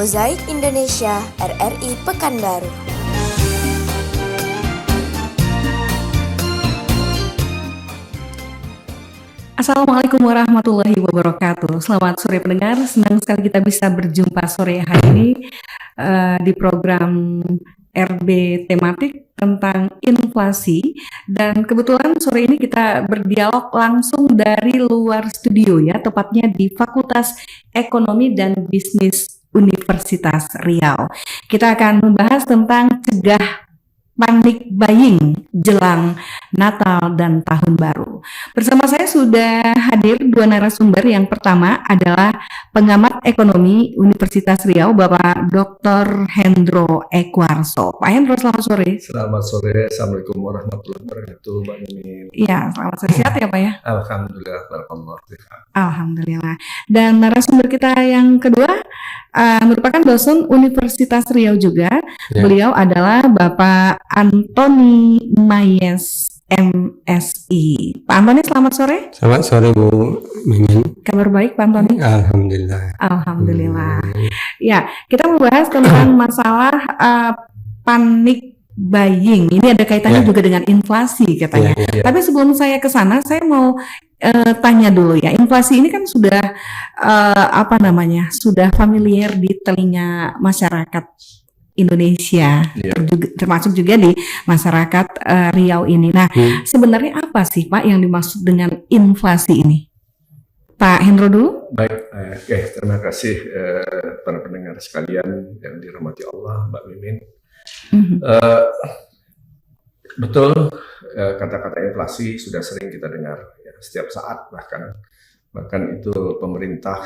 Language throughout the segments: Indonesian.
Mozaik Indonesia RRI Pekanbaru. Assalamualaikum warahmatullahi wabarakatuh. Selamat sore pendengar, senang sekali kita bisa berjumpa sore hari ini di program RB tematik tentang inflasi, dan kebetulan sore ini kita berdialog langsung dari luar studio ya, tepatnya di Fakultas Ekonomi dan Bisnis Universitas Riau. Kita akan membahas tentang cegah panic buying jelang Natal dan Tahun Baru. Bersama saya sudah hadir dua narasumber. Yang pertama adalah pengamat ekonomi Universitas Riau, Bapak Dr. Hendro Ekwarso. Pak Hendro, selamat sore. Selamat sore, Assalamualaikum warahmatullahi wabarakatuh, Mbak Mimin. Iya, selamat sore. Sehat ya Pak ya? Alhamdulillah, Alhamdulillah. Dan narasumber kita yang kedua merupakan dosen Universitas Riau juga. Ya. Beliau adalah Bapak Antoni Mayes, MSI. Pak Antoni, selamat sore. Selamat sore Bu Mimin. Kabar baik Pak Antoni? Alhamdulillah. Alhamdulillah. Ya, kita membahas tentang masalah panic buying. Ini ada kaitannya juga dengan inflasi katanya. Tapi sebelum saya ke sana, saya mau tanya dulu ya. Inflasi ini kan sudah sudah familiar di telinga masyarakat Indonesia, termasuk juga di masyarakat Riau ini. Nah, sebenarnya apa sih Pak yang dimaksud dengan inflasi ini? Pak Hendro dulu. Baik, terima kasih para pendengar sekalian yang dirahmati Allah, Mbak Mimin. Betul, kata-kata inflasi sudah sering kita dengar ya, setiap saat, bahkan itu pemerintah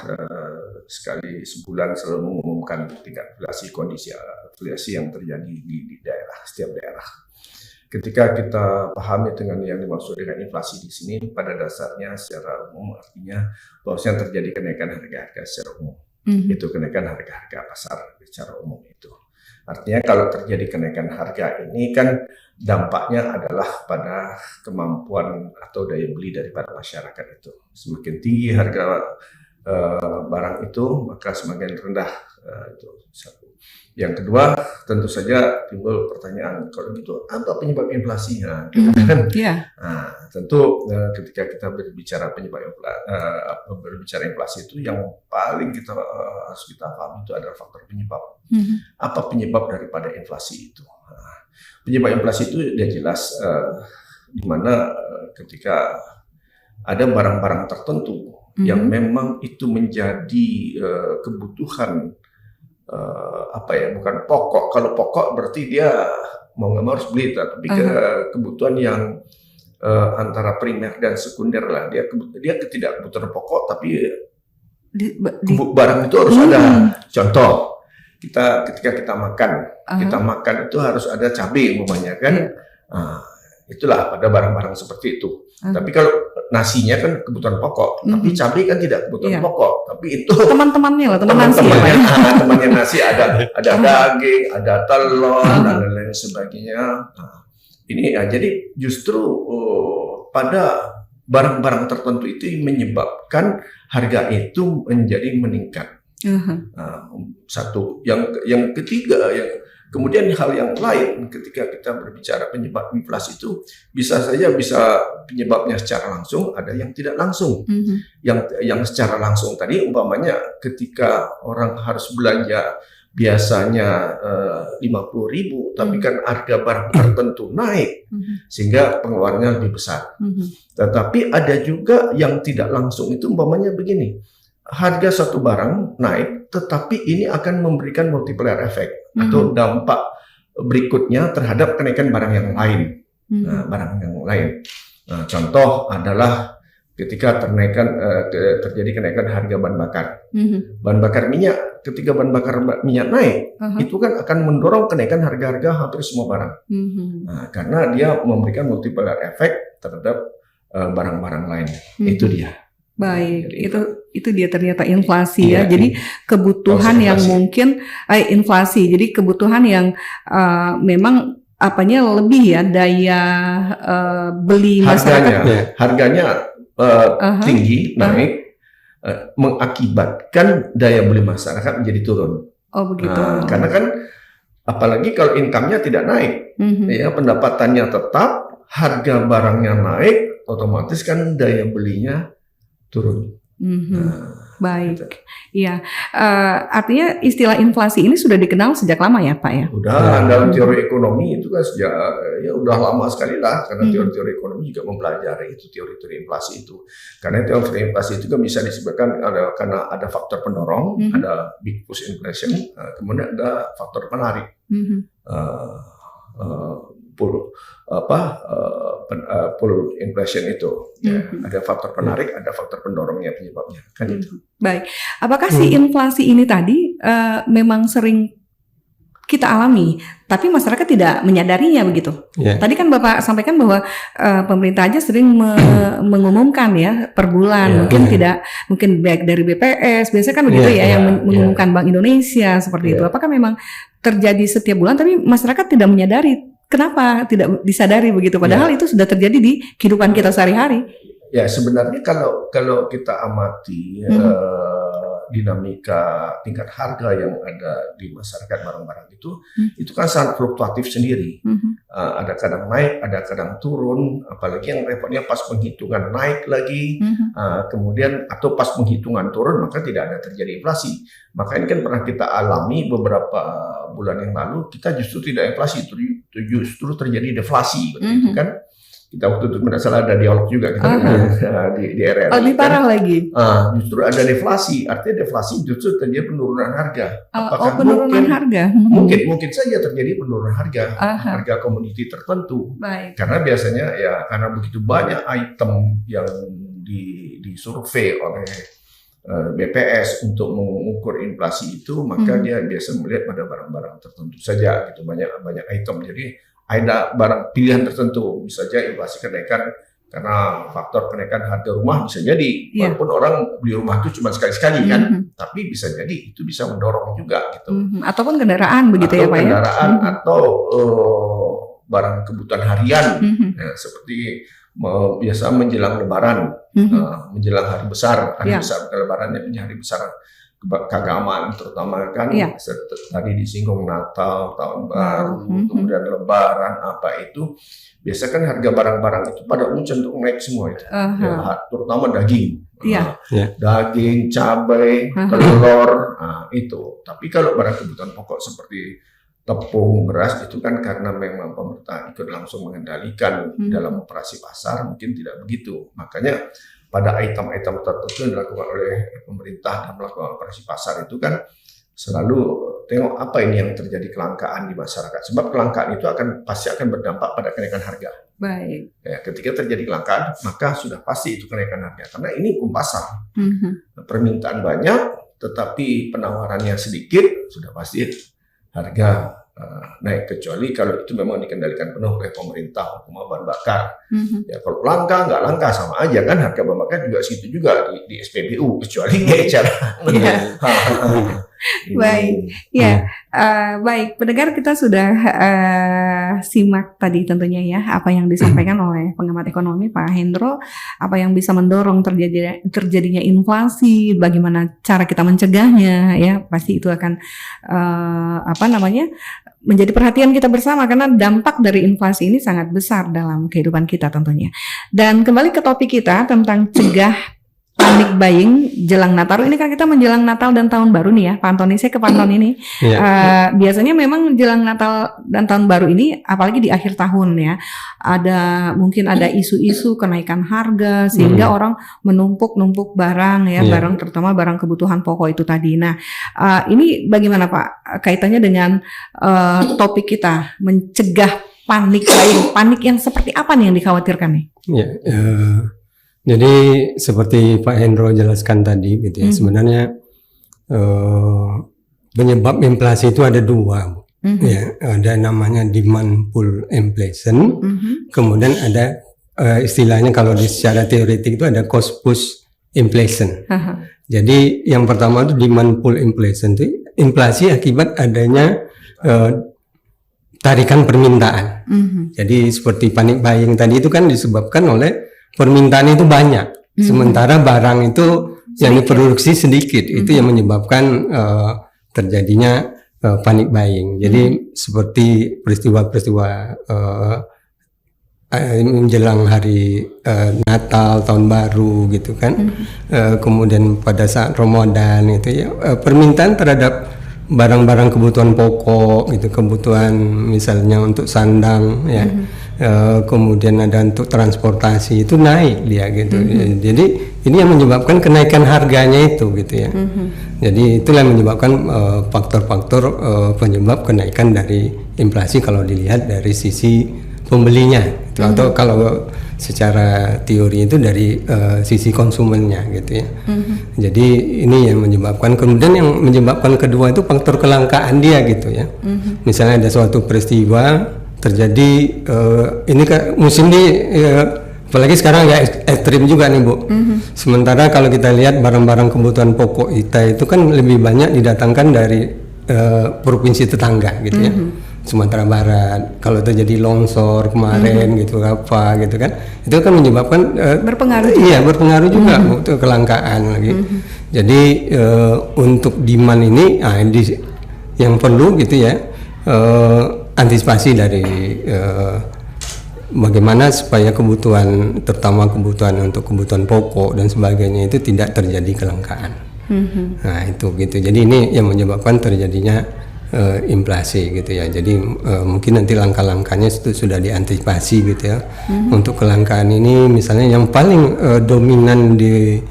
sekali sebulan selalu mengumumkan tingkat inflasi, kondisi inflasi yang terjadi di daerah, setiap daerah. Ketika kita pahami dengan yang dimaksud dengan inflasi di sini, pada dasarnya secara umum artinya bahwasanya terjadi kenaikan harga-harga secara umum. Itu kenaikan harga-harga pasar secara umum itu. Artinya kalau terjadi kenaikan harga ini kan dampaknya adalah pada kemampuan atau daya beli daripada masyarakat itu. Semakin tinggi harga barang itu, maka semakin rendah itu satu. Yang kedua, tentu saja timbul pertanyaan, kalau gitu apa penyebab inflasinya? Nah, tentu ketika kita berbicara inflasi itu, yang paling kita harus kita pahami itu adalah faktor penyebab. Apa penyebab daripada inflasi itu? Penyebab inflasi itu dia jelas di mana ketika ada barang-barang tertentu yang memang itu menjadi kebutuhan bukan pokok. Kalau pokok berarti dia mau nggak mau harus beli, tapi kebutuhan yang antara primer dan sekunder lah. Dia tidak kebutuhan pokok, tapi barang itu harus ada. Contoh, ketika kita makan itu harus ada cabai umpamanya kan. Itulah pada barang-barang seperti itu. Tapi kalau nasinya kan kebutuhan pokok, tapi cabai kan tidak kebutuhan pokok, tapi itu teman-temannya lah, temannya nasi ada daging, ada telur dan lain sebagainya. Ini jadi justru pada barang-barang tertentu itu menyebabkan harga itu menjadi meningkat. Satu, yang ketiga, kemudian hal yang lain ketika kita berbicara penyebab inflasi itu bisa penyebabnya secara langsung, ada yang tidak langsung. Yang secara langsung tadi umpamanya ketika orang harus belanja biasanya 50.000, tapi kan harga barang tertentu naik sehingga pengeluarannya lebih besar. Tetapi ada juga yang tidak langsung, itu umpamanya begini. Harga satu barang naik, tetapi ini akan memberikan multiplier effect atau dampak berikutnya terhadap kenaikan barang yang lain. Contoh adalah ketika terjadi kenaikan harga bahan bakar. Bahan bakar minyak, ketika bahan bakar minyak naik, itu kan akan mendorong kenaikan harga-harga hampir semua barang. Karena dia memberikan multiplier effect terhadap barang-barang lain. Itu dia. Baik, itu dia ternyata inflasi ya. Jadi kebutuhan yang mungkin inflasi. Jadi kebutuhan yang memang lebih ya, daya beli masyarakat. Harganya tinggi, naik, mengakibatkan daya beli masyarakat menjadi turun. Oh begitu. Nah, karena kan apalagi kalau income-nya tidak naik, ya pendapatannya tetap, harga barangnya naik, otomatis kan daya belinya turun. Baik, Gitu. iya. Artinya istilah inflasi ini sudah dikenal sejak lama ya Pak ya? Udah dalam teori ekonomi itu kan sejak ya udah lama sekali lah, karena teori-teori ekonomi juga mempelajari itu teori-teori inflasi itu. Karena teori inflasi itu kan bisa disebabkan karena ada faktor pendorong, ada big push inflation, kemudian ada faktor penarik. Pull inflation itu, ada faktor penarik, ada faktor pendorongnya penyebabnya, kan itu. Baik, apakah si inflasi ini tadi memang sering kita alami, tapi masyarakat tidak menyadarinya begitu? Ya. Tadi kan Bapak sampaikan bahwa pemerintah aja sering mengumumkan ya per bulan, mungkin baik dari BPS, biasanya kan begitu yang mengumumkan Bank Indonesia seperti itu. Apakah memang terjadi setiap bulan, tapi masyarakat tidak menyadari? Kenapa tidak disadari begitu? Padahal itu sudah terjadi di kehidupan kita sehari-hari. Ya sebenarnya kalau kita amati dinamika tingkat harga yang ada di masyarakat barang-barang itu kan sangat fluktuatif sendiri. Ada kadang naik, ada kadang turun. Apalagi yang repotnya pas penghitungan naik lagi, kemudian atau pas penghitungan turun maka tidak ada terjadi inflasi. Maka ini kan pernah kita alami beberapa bulan yang lalu, kita justru tidak inflasi, justru terjadi deflasi, gitu kan? Kita waktu itu tidak salah ada dialog juga kita di RRI. Lebih parah lagi. Justru ada deflasi, artinya deflasi justru terjadi penurunan harga. Apakah penurunan harga? Mungkin saja terjadi penurunan harga komoditi tertentu. Baik. Karena biasanya ya karena begitu banyak item yang disurvei oleh BPS untuk mengukur inflasi itu, maka dia biasa melihat pada barang-barang tertentu saja, gitu, banyak item. Jadi ada barang pilihan tertentu, bisa saja inflasi kenaikan karena faktor kenaikan harga rumah bisa jadi, walaupun orang beli rumah itu cuma sekali-sekali kan, tapi bisa jadi itu bisa mendorong juga gitu. Ataupun kendaraan begitu ya Pak ya? Kendaraan atau barang kebutuhan harian, seperti biasa menjelang Lebaran, menjelang hari besar Lebaran ini hari besar keagamaan terutama kan, tadi disinggung Natal, Tahun Baru, kemudian Lebaran itu, biasa kan harga barang-barang itu pada cenderung naik semua itu, terutama daging, daging, cabai, telur, itu. Tapi kalau barang kebutuhan pokok seperti tepung, beras itu kan karena memang pemerintah ikut langsung mengendalikan dalam operasi pasar, mungkin tidak begitu. Makanya pada item-item tertentu yang dilakukan oleh pemerintah dalam melakukan operasi pasar itu kan selalu tengok apa ini yang terjadi kelangkaan di masyarakat. Sebab kelangkaan itu pasti akan berdampak pada kenaikan harga. Baik. Ya, ketika terjadi kelangkaan, maka sudah pasti itu kenaikan harga. Karena ini hukum pasar. Permintaan banyak, tetapi penawarannya sedikit, sudah pasti harga naik, kecuali kalau itu memang dikendalikan penuh oleh pemerintah hukum bahan bakar. Ya kalau langka nggak langka sama aja kan, harga bahan bakar juga segitu juga di SPBU, kecuali cara. Baik, baik. Pendengar, kita sudah simak tadi tentunya ya apa yang disampaikan oleh pengamat ekonomi Pak Hendro, apa yang bisa mendorong terjadinya inflasi, bagaimana cara kita mencegahnya ya, pasti itu akan menjadi perhatian kita bersama karena dampak dari inflasi ini sangat besar dalam kehidupan kita tentunya. Dan kembali ke topik kita tentang cegah panic buying jelang Natal. Ini kan kita menjelang Natal dan Tahun Baru nih ya, Pak Antoni. Saya ke Pak Antoni nih. Biasanya memang jelang Natal dan Tahun Baru ini, apalagi di akhir tahun ya, mungkin ada isu-isu kenaikan harga sehingga orang menumpuk barang ya, barang terutama barang kebutuhan pokok itu tadi. Nah, ini bagaimana Pak kaitannya dengan topik kita mencegah panic buying? Panik yang seperti apa nih yang dikhawatirkan nih? Jadi seperti Pak Hendro jelaskan tadi gitu ya, sebenarnya penyebab inflasi itu ada dua, ya, ada namanya demand pull inflation, kemudian ada istilahnya kalau secara teoretik itu ada cost push inflation. Jadi yang pertama itu demand pull inflation, itu inflasi akibat adanya tarikan permintaan. Jadi seperti panic buying tadi itu kan disebabkan oleh permintaan itu banyak, sementara barang itu yang diproduksi sedikit, itu yang menyebabkan terjadinya panic buying. Jadi seperti peristiwa-peristiwa menjelang hari Natal, tahun baru gitu kan, kemudian pada saat Ramadan itu ya, permintaan terhadap barang-barang kebutuhan pokok gitu, kebutuhan misalnya untuk sandang ya, kemudian ada untuk transportasi itu naik dia gitu. Jadi ini yang menyebabkan kenaikan harganya itu gitu ya. Jadi itulah yang menyebabkan faktor-faktor penyebab kenaikan dari inflasi kalau dilihat dari sisi pembelinya gitu, atau kalau secara teori itu dari sisi konsumennya gitu ya. Jadi ini yang menyebabkan, kemudian yang menyebabkan kedua itu faktor kelangkaan dia gitu ya. Misalnya ada suatu peristiwa terjadi, ini kan musim di apalagi sekarang agak ekstrim juga nih Bu. Sementara kalau kita lihat barang-barang kebutuhan pokok kita itu kan lebih banyak didatangkan dari provinsi tetangga gitu ya. Sumatera Barat, kalau terjadi longsor kemarin gitu apa gitu kan, itu kan menyebabkan berpengaruh. Iya, berpengaruh juga untuk kelangkaan lagi. Jadi untuk demand ini yang perlu gitu ya, antisipasi dari bagaimana supaya kebutuhan, terutama kebutuhan untuk kebutuhan pokok dan sebagainya itu tidak terjadi kelangkaan. Nah itu gitu. Jadi ini yang menyebabkan terjadinya inflasi gitu ya. Jadi mungkin nanti langkah-langkahnya itu sudah diantisipasi gitu ya. Untuk kelangkaan ini misalnya yang paling dominan di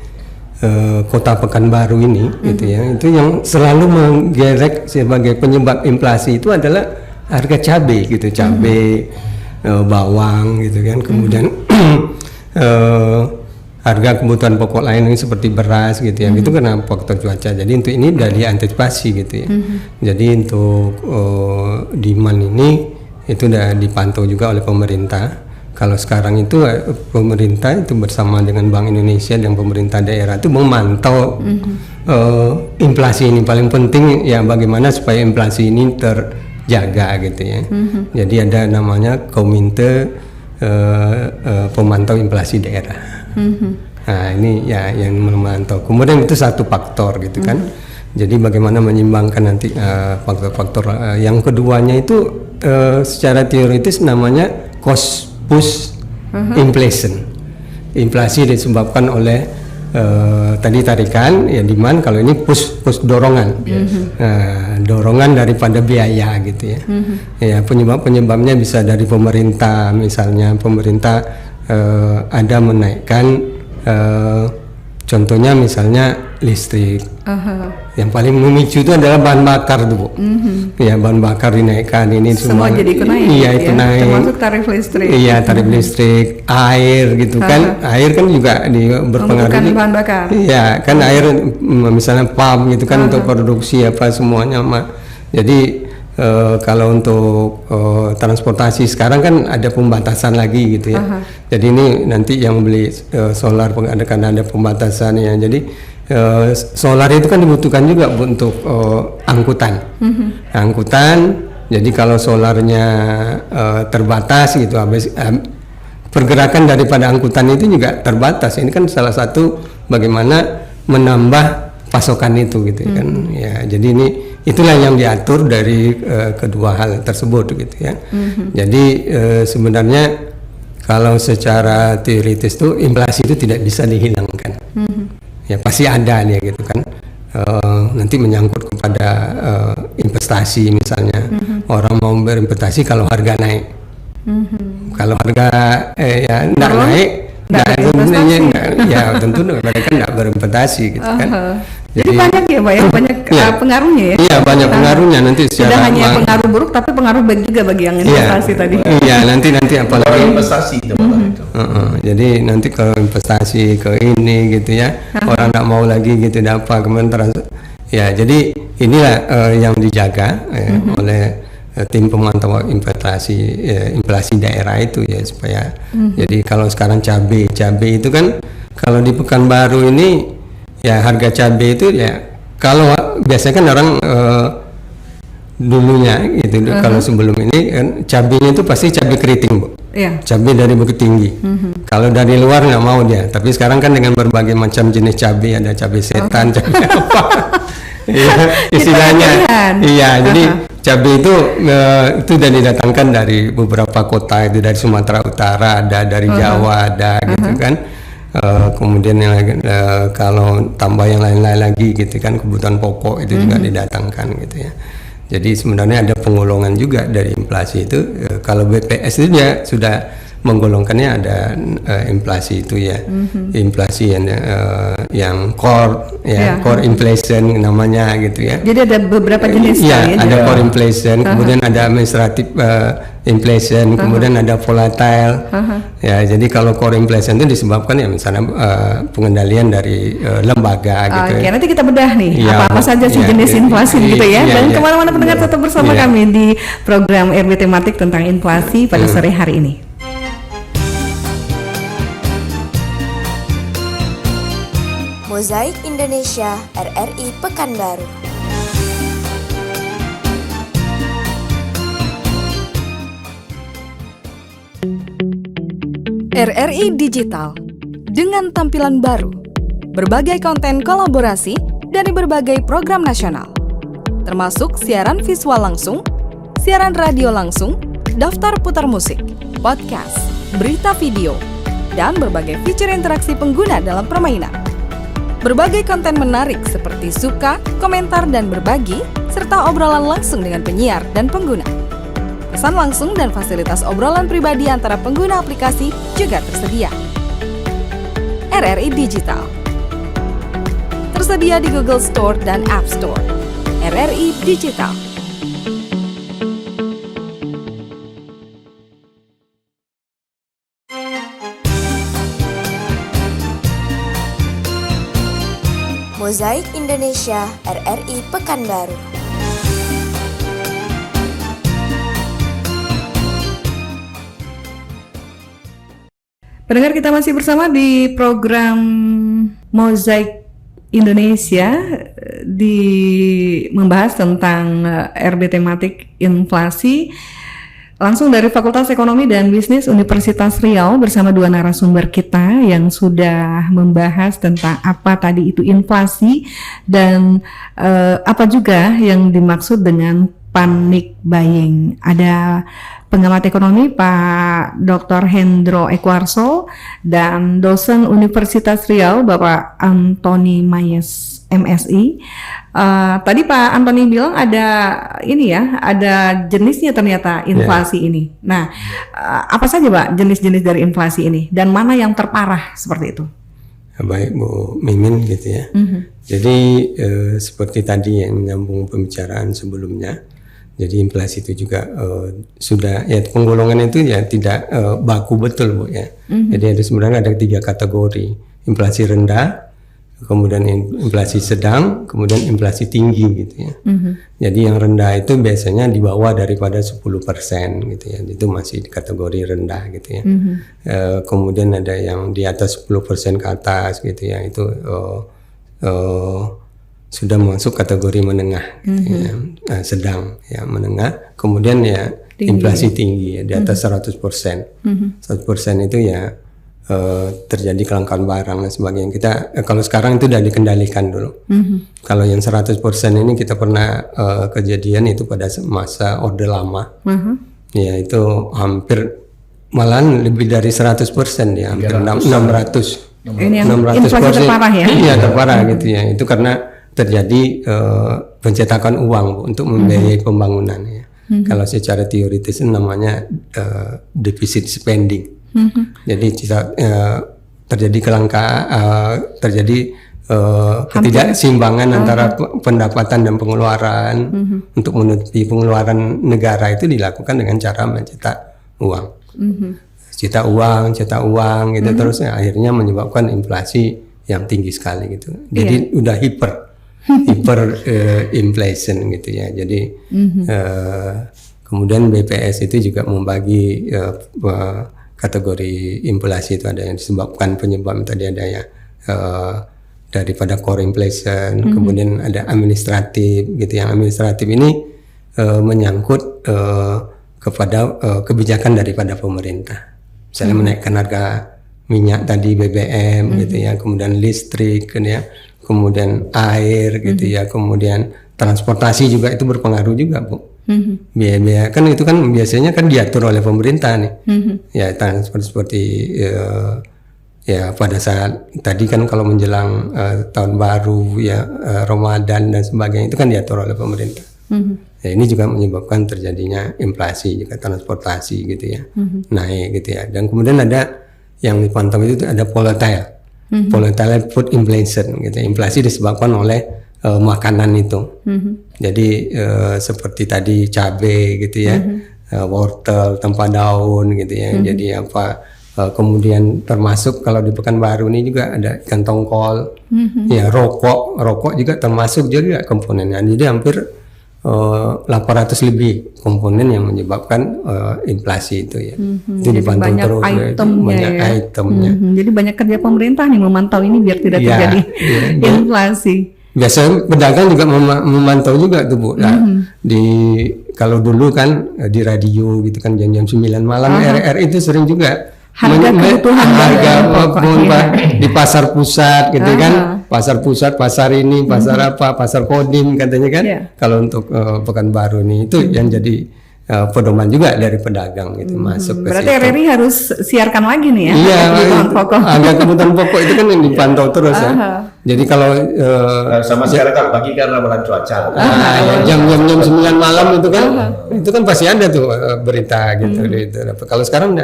kota Pekanbaru ini gitu ya, itu yang selalu menggerek sebagai penyebab inflasi itu adalah harga cabai gitu, cabai, bawang gitu kan, kemudian harga kebutuhan pokok lain seperti beras gitu ya, itu karena faktor cuaca. Jadi untuk ini sudah diantisipasi gitu ya. Jadi untuk demand ini itu sudah dipantau juga oleh pemerintah. Kalau sekarang itu pemerintah itu bersama dengan Bank Indonesia dan pemerintah daerah itu memantau inflasi ini. Paling penting ya bagaimana supaya inflasi ini terjaga gitu ya. Jadi ada namanya Komite Pemantau Inflasi Daerah. Nah ini ya yang memantau. Kemudian itu satu faktor gitu kan. Jadi bagaimana menyimbangkan nanti faktor-faktor. Yang keduanya itu secara teoritis namanya cost push inflation. Inflasi disebabkan oleh tadi tarikan ya demand, kalau ini push dorongan. Dorongan daripada biaya gitu ya. Ya penyebabnya bisa dari pemerintah, misalnya pemerintah ada menaikkan contohnya misalnya listrik. Yang paling memicu itu adalah bahan bakar tuh Bu. Ya bahan bakar dinaikkan, ini semua jadi ikut naik. Iya itu ya, naik. Termasuk tarif listrik. Iya tarif listrik, air gitu kan. Air kan juga berpengaruh. Bukan bahan bakar. Iya kan air misalnya pump gitu kan untuk produksi apa semuanya Jadi kalau untuk transportasi sekarang kan ada pembatasan lagi gitu ya. Jadi ini nanti yang beli solar karena ada pembatasan ya. Jadi solar itu kan dibutuhkan juga untuk angkutan. Angkutan. Jadi kalau solarnya terbatas gitu, pergerakan daripada angkutan itu juga terbatas. Ini kan salah satu bagaimana menambah pasokan itu gitu kan. Ya, jadi itulah yang diatur dari kedua hal tersebut gitu ya. Jadi sebenarnya kalau secara teoritis itu inflasi itu tidak bisa dihilangkan. Ya pasti ada dia gitu kan. Nanti menyangkut kepada investasi misalnya. Orang mau berinvestasi kalau harga naik. Kalau harga ya enggak naik, ya tentu mereka enggak berinvestasi gitu kan. Jadi banyak ya Pak ya, banyak pengaruhnya ya. Iya banyak pengaruhnya nanti secara tidak hanya pengaruh buruk tapi pengaruh baik juga bagi yang investasi tadi. Iya nanti apalagi investasi itu. Jadi nanti kalau investasi ke ini gitu ya, orang tidak mau lagi gitu dapat kemudian ya jadi inilah yang dijaga oleh tim pemantau inflasi daerah itu ya supaya jadi kalau sekarang cabai itu kan kalau di Pekanbaru ini ya harga cabai itu ya kalau biasanya kan orang dulunya gitu kalau sebelum ini kan cabainya itu pasti cabai keriting Bu. Iya. Cabai dari Bukit Tinggi. Kalau dari luar nggak mau dia. Tapi sekarang kan dengan berbagai macam jenis cabai, ada cabai setan, cabai apa. Iya, istilahnya. Iya, jadi cabai itu sudah didatangkan dari beberapa kota, itu dari Sumatera Utara, ada dari Jawa, ada gitu kan. Kemudian yang kalau tambah yang lain-lain lagi gitu kan, kebutuhan pokok itu juga didatangkan gitu ya. Jadi sebenarnya ada penggolongan juga dari inflasi itu. Kalau BPS itu ya sudah menggolongkannya ada inflasi itu ya, inflasi yang core ya, core inflation namanya gitu ya. Jadi ada beberapa jenis ya, ya. Ada core inflation, kemudian ada administrative inflation, kemudian ada volatile. Ya, jadi kalau core inflation itu disebabkan ya misalnya pengendalian dari lembaga gitu. Oke, nanti kita bedah nih Ya, apa saja sih jenis inflasi gitu ya. Dan kemana-mana pendengar tetap bersama kami di program RB tematik tentang inflasi pada sore hari ini. Mozaik Indonesia RRI Pekanbaru. RRI Digital dengan tampilan baru, berbagai konten kolaborasi dari berbagai program nasional, termasuk siaran visual langsung, siaran radio langsung, daftar putar musik, podcast, berita video, dan berbagai fitur interaksi pengguna dalam permainan. Berbagai konten menarik seperti suka, komentar, dan berbagi, serta obrolan langsung dengan penyiar dan pengguna. Pesan langsung dan fasilitas obrolan pribadi antara pengguna aplikasi juga tersedia. RRI Digital tersedia di Google Store dan App Store. RRI Digital. Mozaik Indonesia RRI Pekanbaru. Pendengar, kita masih bersama di program Mozaik Indonesia membahas tentang RB tematik inflasi langsung dari Fakultas Ekonomi dan Bisnis Universitas Riau bersama dua narasumber kita yang sudah membahas tentang apa tadi itu inflasi dan apa juga yang dimaksud dengan panic buying. Ada pengamat ekonomi Pak Dr. Hendro Ekwarso dan dosen Universitas Riau Bapak Antoni Mayes MSI. Tadi Pak Antoni bilang ada ini ya, ada jenisnya ternyata inflasi ini. Nah, apa saja Pak jenis-jenis dari inflasi ini dan mana yang terparah seperti itu? Baik Bu Mimin gitu ya. Jadi seperti tadi yang menyambung pembicaraan sebelumnya. Jadi inflasi itu juga sudah ya penggolongan itu ya tidak baku betul Bu ya. Jadi sebenarnya ada 3 kategori, inflasi rendah, kemudian inflasi sedang, kemudian inflasi tinggi gitu ya. Jadi yang rendah itu biasanya di bawah daripada 10% gitu ya. Itu masih di kategori rendah gitu ya. Kemudian ada yang di atas 10% ke atas gitu ya. Itu sudah masuk kategori menengah gitu ya. Sedang ya, menengah. Kemudian ya tinggi. Inflasi tinggi ya, di atas 100%. 100% itu ya terjadi kelangkaan barang dan sebagainya. Kita kalau sekarang itu sudah dikendalikan dulu. Kalau yang 100% ini kita pernah kejadian itu pada masa Orde Lama. Ya itu hampir malahan lebih dari 100% ya, hampir 600. Ini yang inflasi terparah ya? Iya terparah gitu ya. Itu karena terjadi pencetakan uang untuk membiayai pembangunan ya. Kalau secara teoritis namanya deficit spending. Jadi terjadi terjadi ketidakseimbangan antara pendapatan dan pengeluaran. Untuk menutupi pengeluaran negara itu dilakukan dengan cara mencetak uang. Cetak uang gitu terus ya, akhirnya menyebabkan inflasi yang tinggi sekali gitu. Jadi udah hyper inflation gitu ya. Jadi kemudian BPS itu juga membagi kategori inflasi itu, ada yang disebabkan penyebab tadi ada ya daripada core inflation, kemudian ada administratif gitu. Yang administratif ini menyangkut kepada kebijakan daripada pemerintah. Misalnya menaikkan harga minyak tadi BBM gitu ya, kemudian listrik kan ya, kemudian air gitu ya, kemudian transportasi juga itu berpengaruh juga Bu. Biaya-biaya kan itu kan biasanya kan diatur oleh pemerintah nih. Ya transport seperti ya pada saat tadi kan kalau menjelang tahun baru ya Ramadan dan sebagainya itu kan diatur oleh pemerintah. Ya, ini juga menyebabkan terjadinya inflasi juga transportasi gitu ya, naik gitu ya. Dan kemudian ada yang dipantau itu ada volatile food inflation gitu. Inflasi disebabkan oleh makanan itu. Jadi seperti tadi cabai gitu ya, wortel, tempa daun gitu ya. Jadi apa kemudian termasuk kalau di Pekanbaru ini juga ada ikan tongkol, ya rokok juga termasuk juga komponennya. Jadi hampir 800 lebih komponen yang menyebabkan inflasi itu ya. Itu Jadi dipantau banyak terus itemnya banyak ya. itemnya. Jadi banyak kerja pemerintah nih memantau ini biar tidak Iya, terjadi iya. inflasi. Biasanya pedagang juga memantau juga tuh Bu. Nah, kalau dulu kan di radio gitu kan jam-jam 9 malam RRI itu sering juga Harga kebutuhan harga pokok, di pasar pusat gitu kan. Pasar pusat, pasar ini, pasar apa, pasar Kodim katanya kan. Iya. Kalau untuk Pekanbaru nih itu yang jadi pedoman juga dari pedagang gitu masuk ke Berarti situ. RRI harus siarkan lagi nih ya. Iya, kebutuhan pokok. harga kebutuhan pokok itu kan yang dipantau terus ya. Jadi kalau Sama sekarang kan pagi kan ramalan cuaca. jam-jam 9 malam itu kan pasti ada tuh berita gitu. Gitu. Kalau sekarang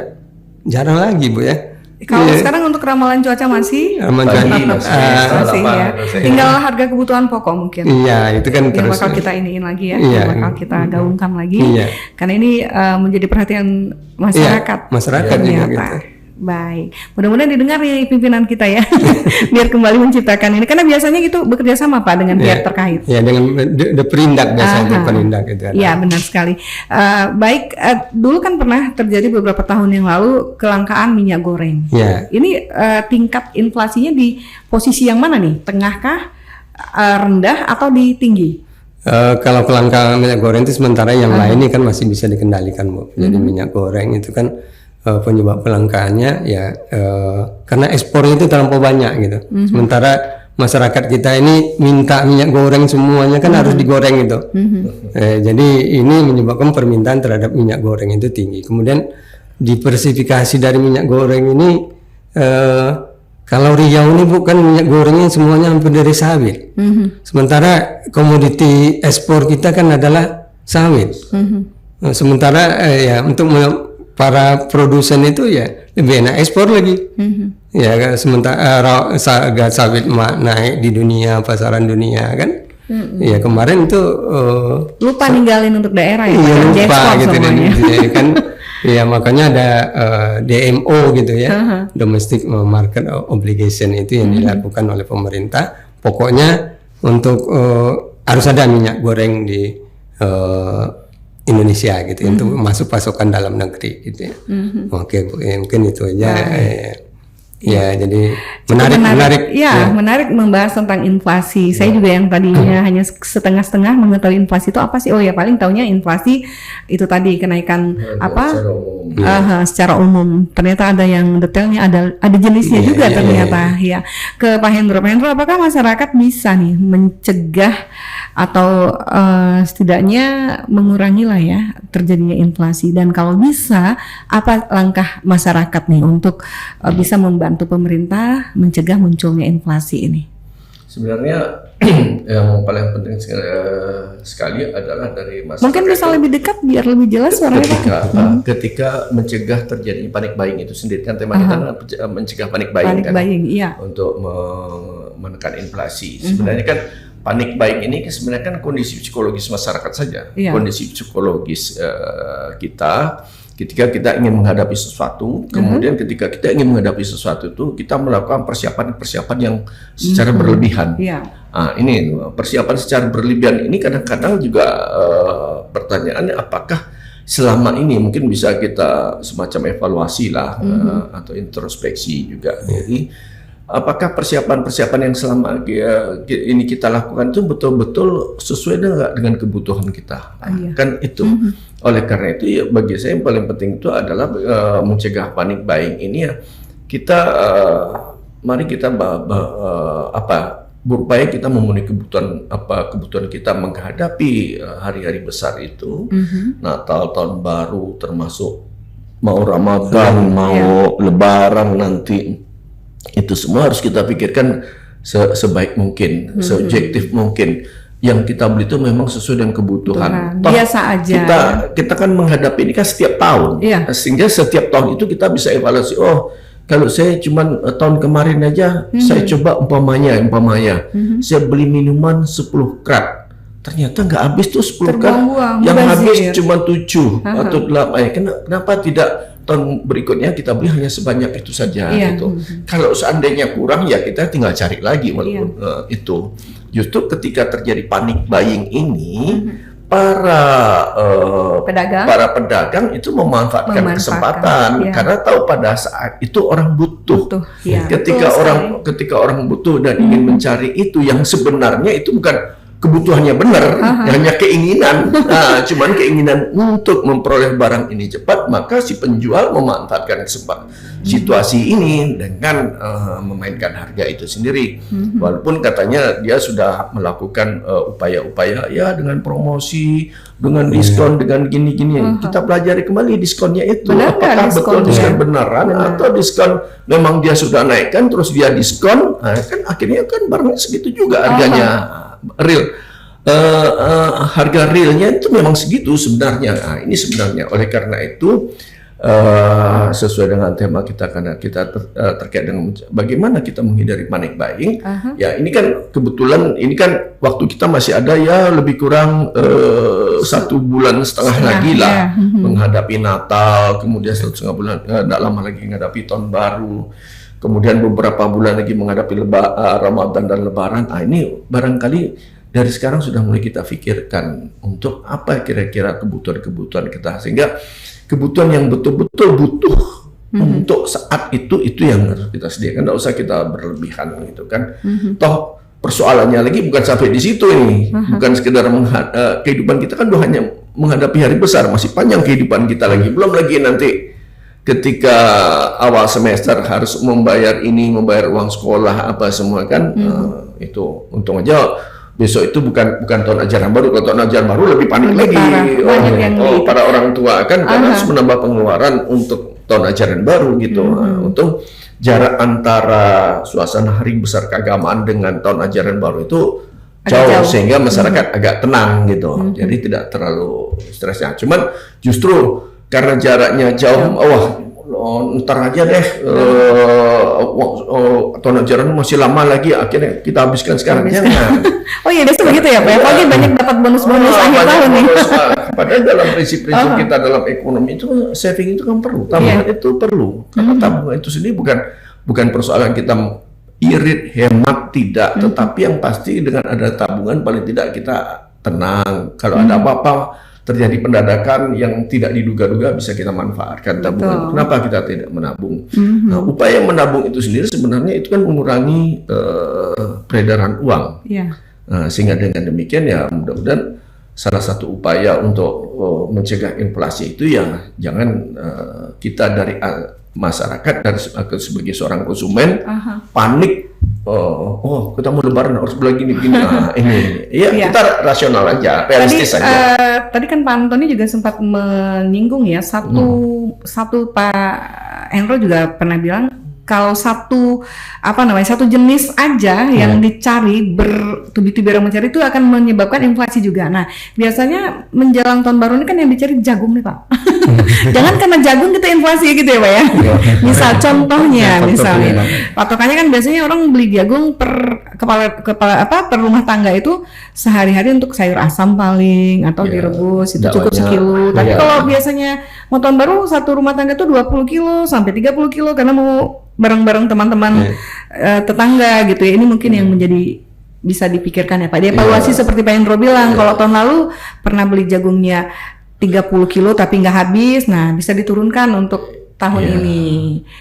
jarang lagi Bu ya. Kalau sekarang untuk ramalan cuaca masih Pagi masih ya. Tinggal harga kebutuhan pokok mungkin. Iya, itu kan Yang terus. bakal kita iniin lagi ya, Iya. yang bakal kita gaungkan lagi. Iya. Karena ini menjadi perhatian masyarakat. Iya, masyarakat juga ternyata. gitu. Baik, mudah-mudahan didengar nih pimpinan kita ya, biar kembali menciptakan ini. Karena biasanya gitu bekerja sama Pak dengan pihak terkait. Ya dengan the perindak biasanya itu perindak itu. Iya benar sekali. Baik, dulu kan pernah terjadi beberapa tahun yang lalu kelangkaan minyak goreng. Ya. Ini tingkat inflasinya di posisi yang mana nih? Tengahkah, rendah atau di tinggi? Kalau kelangkaan minyak goreng itu sementara yang lain ini kan masih bisa dikendalikan Bu. Jadi minyak goreng itu kan penyebab kelangkaannya ya karena ekspornya itu terlampau banyak gitu. Sementara masyarakat kita ini minta minyak goreng semuanya kan harus digoreng itu. Jadi ini menyebabkan permintaan terhadap minyak goreng itu tinggi. Kemudian diversifikasi dari minyak goreng ini kalau Riau ini bukan minyak gorengnya semuanya hampir dari sawit. Sementara komoditi ekspor kita kan adalah sawit. Sementara ya untuk para produsen itu ya lebih enak ekspor lagi. Ya kan sementara harga sawit naik di dunia, pasaran dunia kan. Ya kemarin itu Lupa ninggalin untuk daerah ya, iya, Pak, lupa diekspor gitu semuanya. ya kan. Ya makanya ada DMO gitu ya, Domestic Market Obligation itu yang dilakukan oleh pemerintah. Pokoknya untuk harus ada minyak goreng di Indonesia gitu untuk masuk pasokan dalam negeri gitu ya. Oke Bu, ya, mungkin itu aja. Ya, jadi menarik. Menarik membahas tentang inflasi. Saya juga yang tadinya hanya setengah-setengah mengetahui inflasi itu apa sih? Oh ya, paling taunya inflasi itu tadi kenaikan secara umum. Ternyata ada yang detailnya, ada jenisnya juga ternyata. Ya, ke Pak Hendro. Pak Hendro, apakah masyarakat bisa nih mencegah atau setidaknya mengurangi lah ya terjadinya inflasi, dan kalau bisa apa langkah masyarakat nih untuk bisa membantu pemerintah mencegah munculnya inflasi ini? Sebenarnya yang paling penting sekali adalah dari masyarakat. Mungkin bisa lebih dekat biar lebih jelas suaranya Pak. Ketika mencegah terjadinya panic buying itu sendiri kan tema kita adalah mencegah panic buying kan, iya. untuk menekan inflasi. Sebenarnya kan panic buying ini sebenarnya kan kondisi psikologis masyarakat saja, kondisi psikologis kita ketika kita ingin menghadapi sesuatu, kemudian ketika kita ingin menghadapi sesuatu itu kita melakukan persiapan yang secara berlebihan. Ini persiapan secara berlebihan ini kadang-kadang juga pertanyaannya apakah selama ini mungkin bisa kita semacam evaluasi lah atau introspeksi juga. Jadi apakah persiapan-persiapan yang selama ini kita lakukan itu betul-betul sesuai dengan kebutuhan kita? Kan itu. Oleh karena itu ya bagi saya yang paling penting itu adalah mencegah panic buying ini ya kita mari kita berupaya kita memenuhi kebutuhan kita menghadapi hari-hari besar itu, Natal, Tahun Baru, termasuk mau Ramadan, mau Lebaran nanti, itu semua harus kita pikirkan sebaik mungkin, seobjektif mungkin. Yang kita beli itu memang sesuai dengan kebutuhan. Biasa aja. Kita kan menghadapi ini kan setiap tahun, sehingga setiap tahun itu kita bisa evaluasi. Oh, kalau saya cuman tahun kemarin aja, saya coba umpamanya, saya beli minuman 10 krat. Ternyata nggak habis tuh 10 krat, yang habis cuma 7 atau 8. Kenapa tidak tahun berikutnya kita beli hanya sebanyak itu saja gitu. Kalau seandainya kurang ya kita tinggal cari lagi walaupun itu. Justru ketika terjadi panic buying ini, para pedagang itu memanfaatkan kesempatan karena tahu pada saat itu orang butuh. Ketika orang butuh dan ingin mencari itu yang sebenarnya itu bukan kebutuhannya benar, hanya keinginan. Cuman keinginan untuk memperoleh barang ini cepat, maka si penjual memanfaatkan situasi ini dengan memainkan harga itu sendiri. Walaupun katanya dia sudah melakukan upaya-upaya ya dengan promosi, dengan diskon, dengan gini-gini. Kita pelajari kembali diskonnya itu. Apakah betul diskon beneran atau diskon memang dia sudah naikkan terus dia diskon, kan akhirnya kan barangnya segitu juga harganya. Real harga realnya itu memang segitu sebenarnya. Nah, ini sebenarnya oleh karena itu sesuai dengan tema kita, karena kita terkait dengan bagaimana kita menghindari panic buying. Ya ini kan kebetulan ini kan waktu kita masih ada ya lebih kurang 1,5 bulan lagi lah menghadapi Natal, kemudian 1,5 bulan tidak lama lagi menghadapi Tahun Baru. Kemudian beberapa bulan lagi menghadapi Ramadan dan Lebaran. Nah, ini barangkali dari sekarang sudah mulai kita pikirkan untuk apa kira-kira kebutuhan kita, sehingga kebutuhan yang betul-betul butuh untuk saat itu yang harus kita sediakan. Tidak usah kita berlebihan gitu kan. Toh persoalannya lagi bukan sampai di situ ini, bukan sekedar kehidupan kita kan hanya menghadapi hari besar, masih panjang kehidupan kita lagi, belum lagi nanti ketika awal semester harus membayar uang sekolah apa semua kan. Itu untung aja besok itu bukan tahun ajaran baru. Kalau tahun ajaran baru lebih panik lagi para orang tua kan, karena harus menambah pengeluaran untuk tahun ajaran baru gitu. Untung jarak antara suasana hari besar keagamaan dengan tahun ajaran baru itu jauh. Sehingga masyarakat agak tenang gitu. Jadi tidak terlalu stresnya. Cuman justru karena jaraknya jauh, ntar aja deh, tahun ajaran masih lama lagi, akhirnya kita habiskan sekarang. Jangan. Oh iya, biasa begitu ya Pak. Apalagi banyak dapat bonus-bonus akhir tahun nih. Padahal dalam prinsip-prinsip kita dalam ekonomi itu saving itu kan perlu, tabungan itu perlu. Karena tabungan itu sendiri bukan persoalan kita irit, hemat, tidak. Tetapi yang pasti dengan ada tabungan paling tidak kita tenang. Kalau ada apa-apa terjadi pendadakan yang tidak diduga-duga, bisa kita manfaatkan tabungan. Kenapa kita tidak menabung? Nah, upaya menabung itu sendiri sebenarnya itu kan mengurangi peredaran uang. Nah, sehingga dengan demikian ya mudah-mudahan salah satu upaya untuk mencegah inflasi itu ya jangan kita dari masyarakat, dari sebagai seorang konsumen panik. Kita mau Lebaran harus beli gini. Ini kita rasional aja, realistis saja. Tadi kan Pak Antoni juga sempat menyinggung ya, satu Pak Hendro juga pernah bilang kalau satu jenis aja yang dicari, bertubi-tubi orang mencari itu akan menyebabkan inflasi juga. Nah, biasanya menjelang tahun baru ini kan yang dicari jagung nih Pak. Jangan karena jagung kita inflasi gitu ya Pak ya. Misal contohnya, patokannya kan biasanya orang beli jagung per rumah tangga itu sehari-hari untuk sayur asam paling, atau direbus itu cukup sekilo. Tapi kalau biasanya mau tahun baru satu rumah tangga itu 20 kilo sampai 30 kilo karena mau bareng-bareng teman-teman tetangga gitu ya. Ini mungkin yang menjadi bisa dipikirkan ya Pak. Dievaluasi seperti Pak Hendro bilang, kalau tahun lalu pernah beli jagungnya 30 kilo tapi nggak habis, nah bisa diturunkan untuk tahun Iya. ini,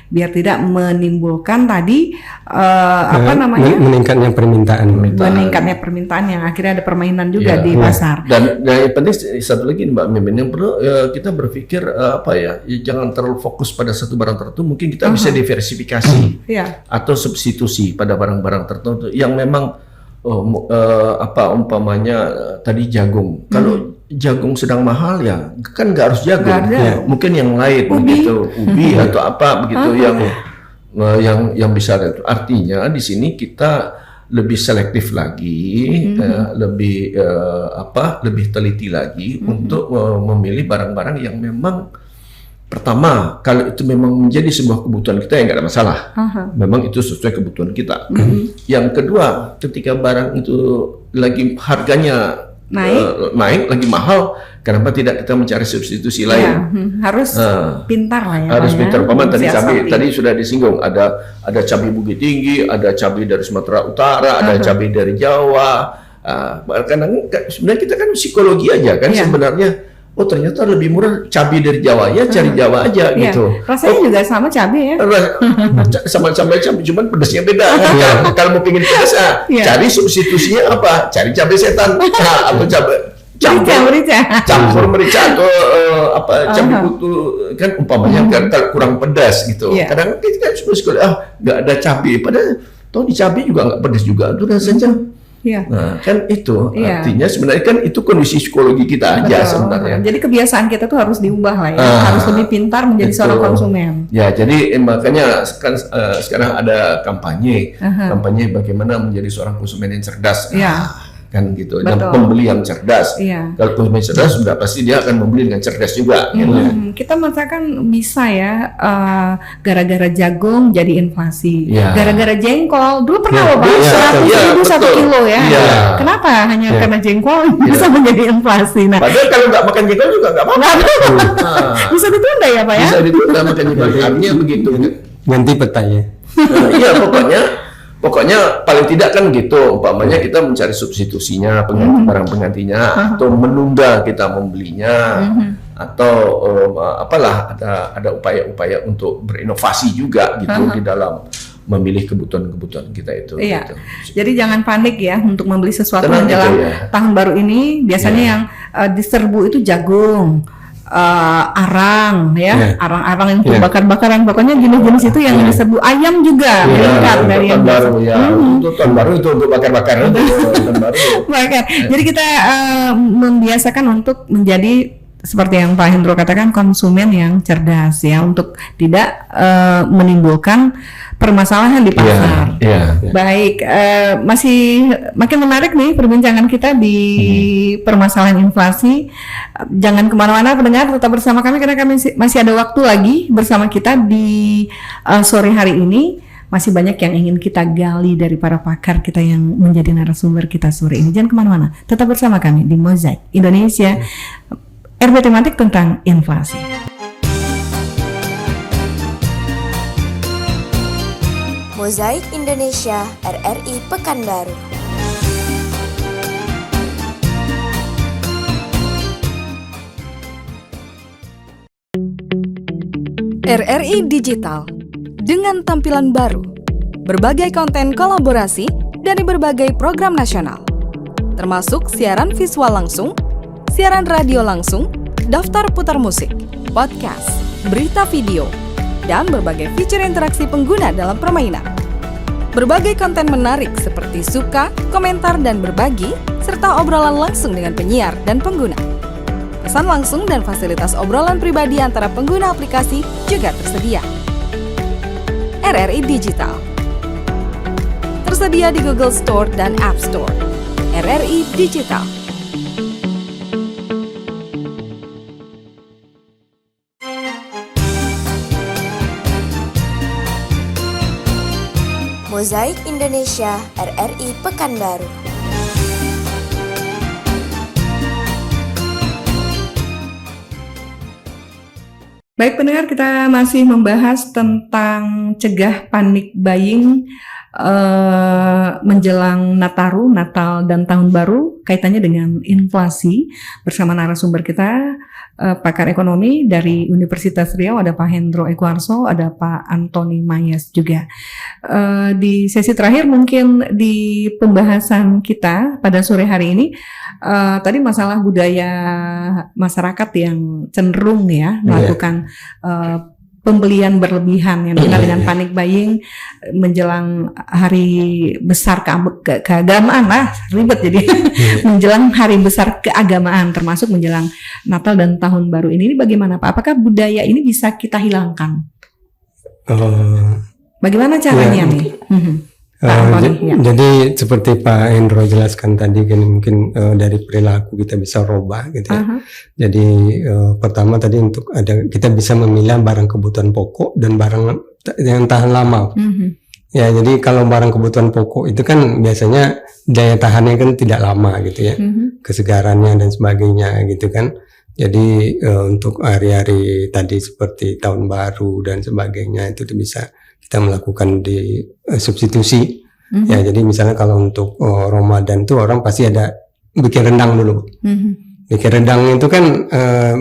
biar tidak menimbulkan tadi apa namanya, meningkatnya permintaan. meningkatnya permintaan yang akhirnya ada permainan juga Iya. di pasar. Dan yang penting satu lagi Mbak Mimin, yang perlu kita berpikir jangan terlalu fokus pada satu barang tertentu. Mungkin kita bisa diversifikasi Iya. atau substitusi pada barang-barang tertentu yang memang umpamanya tadi jagung. Kalau jagung sedang mahal ya kan nggak harus jagung, Nggak ada. Ya, mungkin yang lain begitu, ubi atau apa begitu yang bisa. Artinya di sini kita lebih selektif lagi, lebih teliti lagi untuk memilih barang-barang yang memang pertama kalau itu memang menjadi sebuah kebutuhan kita ya nggak ada masalah, memang itu sesuai kebutuhan kita. Yang kedua, ketika barang itu lagi harganya naik lagi mahal, kenapa tidak kita mencari substitusi lain? Ya, harus pintar lah ya. Harus Pak, pintar. Paman tadi cabai Siasati. tadi sudah disinggung, ada cabai Bukit Tinggi, ada cabai dari Sumatera Utara, ada cabai dari Jawa. Kadang sebenarnya kita kan psikologi aja kan sebenarnya. Oh ternyata lebih murah cabai dari Jawa ya, cari Jawa aja Iya. gitu. Rasanya juga sama cabai ya. Sama-sama cabai, cuman pedasnya beda. Kalau mau pingin pedas, cari substitusinya apa? Cari cabai setan, atau campur merica atau cabai kutu kan umpamanya kalau kurang pedas gitu. Kadang kita suka nggak ada cabai, padahal toh di cabai juga nggak pedas juga tuh rasanya. Iya. Nah, kan itu artinya sebenarnya kan itu kondisi psikologi kita aja sebenarnya. Jadi kebiasaan kita tuh harus diubah lah ya, harus lebih pintar menjadi seorang konsumen. Ya, jadi makanya kan sekarang ada kampanye bagaimana menjadi seorang konsumen yang cerdas. Iya. Kan gitu, dan pembeli yang cerdas. Iya. Kalau konsumen cerdas sudah pasti dia akan membeli dengan cerdas juga. Gitu. Kita misalkan bisa ya gara-gara jagung jadi inflasi, gara-gara jengkol dulu pernah loh Pak 100.000 1 kilo ya. Kenapa hanya karena jengkol bisa menjadi inflasi? Nah, padahal kalau nggak makan jengkol juga nggak apa-apa. Bisa ditunda ya Pak ya? Bisa ditunda makan jengkol. Artinya begitu. Ganti petanya. Iya pokoknya paling tidak kan gitu, umpamanya kita mencari substitusinya, barang penggantinya, atau menunda kita membelinya, atau apalah ada upaya-upaya untuk berinovasi juga gitu di dalam memilih kebutuhan-kebutuhan kita itu. Iya. Gitu. Jadi jangan panik ya untuk membeli sesuatu Tenang menjelang gitu ya. tahun baru ini. Biasanya yang diserbu itu jagung, arang ya, arang-arang yang untuk bakar-bakaran. Pokoknya jenis-jenis itu yang diserbu. Ayam juga meningkat dari yang tahun baru ya. Untuk tahun baru itu untuk bakar-bakaran tahun baru. bakar. Jadi kita membiasakan untuk menjadi seperti yang Pak Hendro katakan, konsumen yang cerdas ya, untuk tidak menimbulkan permasalahan di pasar. Baik, masih makin menarik nih perbincangan kita di permasalahan inflasi. Jangan kemana-mana pendengar, tetap bersama kami karena kami masih ada waktu lagi bersama kita di sore hari ini. Masih banyak yang ingin kita gali dari para pakar kita yang menjadi narasumber kita sore ini. Jangan kemana-mana, tetap bersama kami di Mozaik Indonesia, RB tematik tentang inflasi. Mozaik Indonesia RRI Pekanbaru. RRI Digital dengan tampilan baru, berbagai konten kolaborasi dari berbagai program nasional, termasuk siaran visual langsung, siaran radio langsung, daftar putar musik, podcast, berita video, dan berbagai fitur interaksi pengguna dalam permainan. Berbagai konten menarik seperti suka, komentar, dan berbagi, serta obrolan langsung dengan penyiar dan pengguna. Pesan langsung dan fasilitas obrolan pribadi antara pengguna aplikasi juga tersedia. RRI Digital tersedia di Google Store dan App Store. RRI Digital. Mozaik Indonesia RRI Pekanbaru. Baik pendengar, kita masih membahas tentang cegah panik buying menjelang Nataru, Natal dan Tahun Baru, kaitannya dengan inflasi bersama narasumber kita pakar ekonomi dari Universitas Riau, ada Pak Hendro Ekuarso, ada Pak Antoni Mayas juga. Di sesi terakhir mungkin di pembahasan kita pada sore hari ini, tadi masalah budaya masyarakat yang cenderung ya melakukan pembelian berlebihan yang dikenal dengan panic buying menjelang hari besar keagamaan ribet jadi menjelang hari besar keagamaan termasuk menjelang Natal dan Tahun Baru ini bagaimana Pak? Apakah budaya ini bisa kita hilangkan? Bagaimana caranya nih? Jadi seperti Pak Hendro jelaskan tadi kan mungkin dari perilaku kita bisa rubah gitu ya. Jadi pertama tadi untuk kita bisa memilah barang kebutuhan pokok dan barang yang tahan lama. Ya jadi kalau barang kebutuhan pokok itu kan biasanya daya tahannya kan tidak lama gitu ya, kesegarannya dan sebagainya gitu kan. Jadi untuk hari-hari tadi seperti Tahun Baru dan sebagainya itu bisa kita melakukan di substitusi. Ya jadi misalnya kalau untuk Ramadan tuh orang pasti ada bikin rendang dulu. Bikin rendang itu kan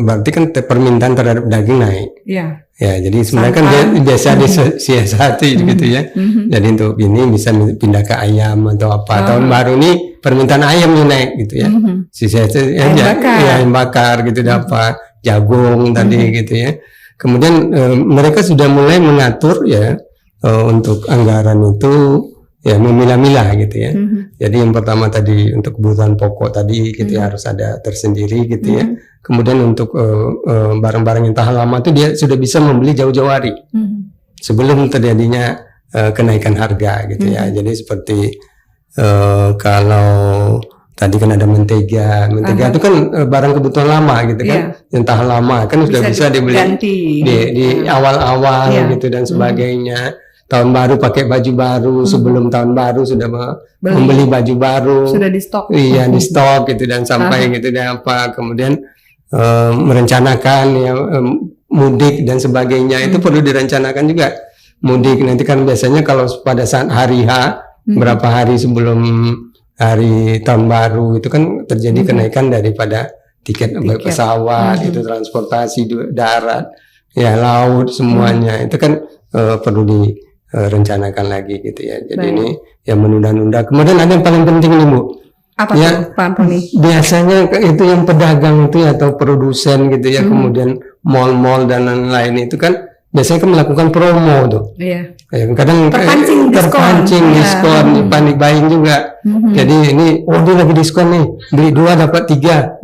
berarti kan permintaan terhadap daging naik. Ya jadi sebenarnya kan dia biasa disiasati gitu ya. Jadi untuk ini bisa pindah ke ayam atau apa. Tahun Baru ini permintaan ayamnya naik gitu ya. Siasati ayam bakar gitu dapat jagung tadi gitu ya. Kemudian mereka sudah mulai mengatur ya untuk anggaran itu ya memilah-milah gitu ya. Jadi yang pertama tadi untuk kebutuhan pokok tadi gitu ya harus ada tersendiri gitu ya. Kemudian untuk barang-barang yang tahan lama itu dia sudah bisa membeli jauh-jauh hari sebelum terjadinya kenaikan harga gitu ya. Jadi seperti kalau tadi kan ada mentega itu kan barang kebutuhan lama gitu kan, yang tahan lama kan sudah bisa dibeli di awal-awal gitu dan sebagainya. Tahun Baru pakai baju baru, sebelum Tahun Baru sudah membeli baju baru, sudah di stok. Iya di stok gitu dan sampai gitu dan apa. Kemudian merencanakan ya mudik dan sebagainya itu perlu direncanakan juga. Mudik nanti kan biasanya kalau pada saat hari H berapa hari sebelum hari Tahun Baru itu kan terjadi kenaikan daripada tiket pesawat, itu transportasi darat, ya laut semuanya itu kan perlu direncanakan lagi gitu ya. Jadi ini yang menunda-nunda. Kemudian ada yang paling penting nih Bu. Apa ya, tuh Pak Antoni? Biasanya itu yang pedagang itu ya, atau produsen gitu ya, kemudian mal-mal dan lain-lain itu kan biasanya kan melakukan promo tuh. Iya. Kadang terpancing diskon, panic buying juga. Jadi ini dia lagi diskon nih, beli 2 dapat 3,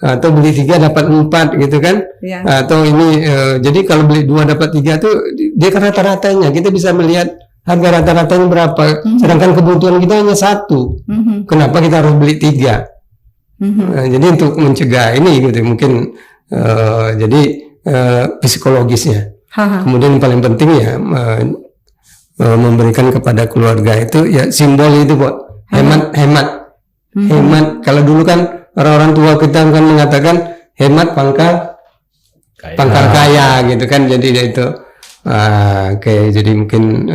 atau beli 3 dapat 4 gitu kan. Atau ini jadi kalau beli 2 dapat 3 tuh dia kan rata-ratanya kita bisa melihat harga rata-ratanya berapa. Sedangkan kebutuhan kita hanya 1. Kenapa kita harus beli 3? Jadi untuk mencegah ini gitu mungkin jadi psikologisnya. Kemudian yang paling penting ya memberikan kepada keluarga itu ya simbol itu Bu, hemat. Kalau dulu kan orang-orang tua kita kan mengatakan hemat pangkal kaya gitu kan. Jadi itu jadi mungkin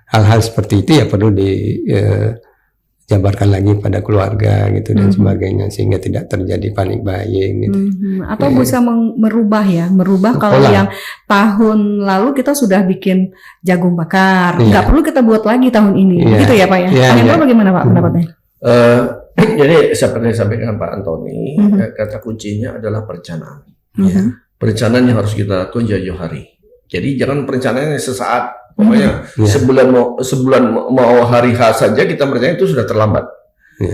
hal-hal seperti itu ya perlu dijabarkan lagi pada keluarga gitu dan sebagainya sehingga tidak terjadi panic buying gitu. Atau bisa merubah kalau yang tahun lalu kita sudah bikin jagung bakar, nggak perlu kita buat lagi tahun ini, gitu ya Pak ya. Bagaimana Pak pendapatnya? Jadi seperti disampaikan Pak Antoni, kata kuncinya adalah perencanaan. Perencanaan yang harus kita lakukan jauh-jauh hari. Jadi jangan perencanaannya sesaat. Pokoknya sebulan mau hari H saja kita merencanakan itu sudah terlambat.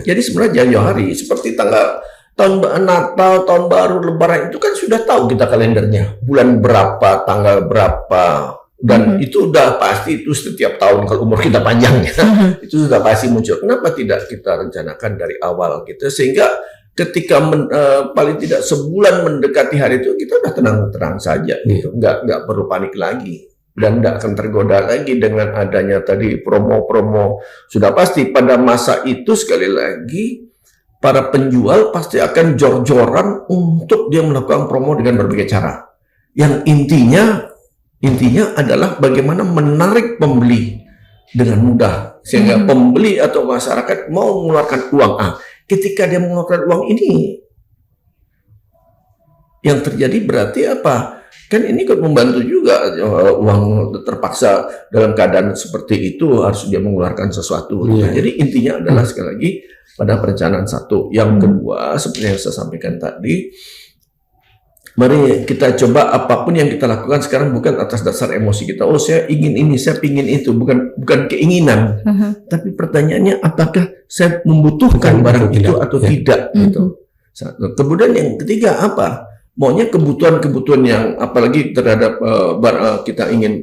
Jadi sebenarnya jauh-jauh hari seperti tahun Natal, Tahun Baru, Lebaran itu kan sudah tahu kita kalendernya. Bulan berapa, tanggal berapa, dan itu udah pasti itu setiap tahun kalau umur kita panjang ya. Itu sudah pasti muncul. Kenapa tidak kita rencanakan dari awal gitu sehingga ketika paling tidak sebulan mendekati hari itu kita udah tenang-tenang saja gitu, nggak perlu panik lagi dan nggak akan tergoda lagi dengan adanya tadi promo-promo. Sudah pasti pada masa itu sekali lagi para penjual pasti akan jor-joran untuk dia melakukan promo dengan berbagai cara. Yang intinya adalah bagaimana menarik pembeli dengan mudah sehingga pembeli atau masyarakat mau mengeluarkan uang. Ketika dia mengeluarkan uang ini, yang terjadi berarti apa? Kan ini kan membantu juga uang terpaksa dalam keadaan seperti itu harus dia mengeluarkan sesuatu. Jadi intinya adalah sekali lagi pada perencanaan satu. Yang kedua seperti yang saya sampaikan tadi, mari kita coba apapun yang kita lakukan sekarang bukan atas dasar emosi kita. Oh saya ingin ini, saya ingin itu, bukan keinginan. Tapi pertanyaannya apakah saya membutuhkan barang itu atau tidak gitu. Kemudian yang ketiga apa? Maunya kebutuhan-kebutuhan yang apalagi terhadap kita ingin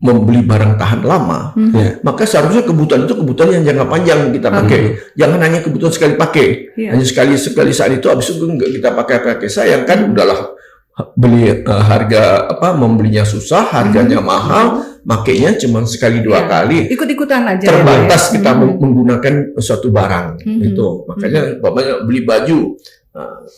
membeli barang tahan lama, maka seharusnya kebutuhan itu kebutuhan yang jangka panjang kita pakai. Jangan hanya kebutuhan sekali pakai, hanya sekali saat itu, habis itu nggak kita pakai. Sayang kan, udahlah beli harga membelinya susah, harganya mahal, makainya cuma sekali dua kali. Ikut-ikutan aja. Terbatas kita menggunakan suatu barang itu. Makanya beli baju.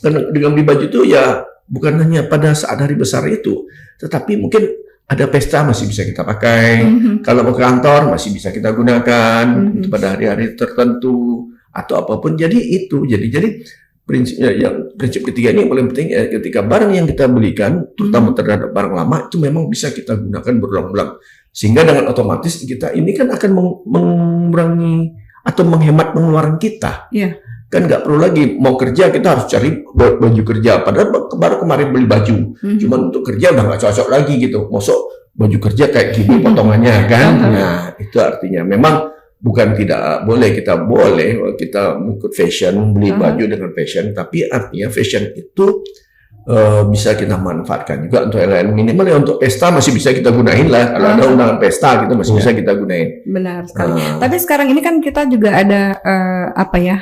Dengan beli baju itu ya bukan hanya pada saat hari besar itu, tetapi mungkin ada pesta masih bisa kita pakai. Kalau mau ke kantor masih bisa kita gunakan pada hari-hari tertentu atau apapun. Jadi itu. Jadi prinsip ketiga ini yang paling penting ya, ketika barang yang kita belikan, terutama terhadap barang lama itu memang bisa kita gunakan berulang-ulang. Sehingga dengan otomatis kita ini kan akan mengurangi atau menghemat pengeluaran kita. Kan nggak perlu lagi mau kerja kita harus cari baju kerja, padahal baru kemarin beli baju, cuman untuk kerja udah nggak cocok lagi gitu. Mosok baju kerja kayak gini potongannya kan. Nah itu artinya memang bukan tidak boleh, kita ikut fashion, beli baju dengan fashion, tapi artinya fashion itu bisa kita manfaatkan juga untuk yang lain. Minimal ya untuk pesta masih bisa kita gunain lah. Kalau ada undangan pesta gitu masih bisa kita gunain. Benar sekali. Tapi sekarang ini kan kita juga ada